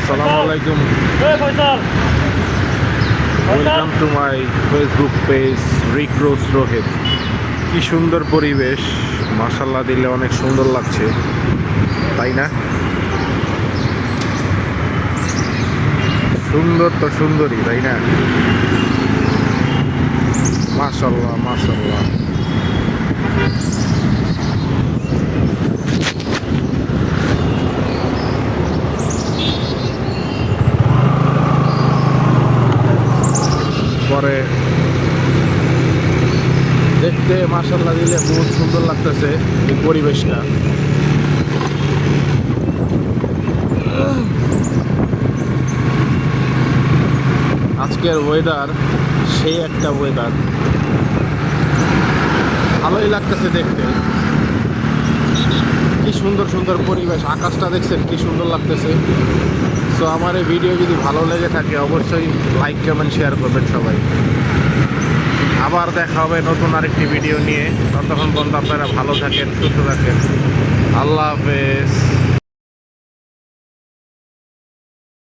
আসসালামু আলাইকুম। Welcome to my Facebook page Rick Rose Rohit. কি সুন্দর পরিবেশ, মাশাআল্লাহ দিলে অনেক সুন্দর লাগছে, তাই না? সুন্দর তো সুন্দরই, তাই না? মাশাআল্লাহ মাশাআল্লাহ। পরে দেখতে মাশাআল্লাহ দিলে বহুত সুন্দর লাগতেছে এই পরিবেশটা। আজকের ওয়েদার সেই একটা ওয়েদার, ভালোই লাগতেছে দেখতে। কি সুন্দর সুন্দর পরিবেশ, আকাশটা দেখছেন কি সুন্দর লাগতেছে। সো আমার এই ভিডিও যদি ভালো লেগে থাকে অবশ্যই লাইক কমেন্ট শেয়ার করবেন সবাই। আবার দেখা হবে নতুন আরেকটি ভিডিও নিয়ে। ততক্ষণ পর্যন্ত আপনারা ভালো থাকেন, সুস্থ থাকেন। আল্লাহ হাফেজ।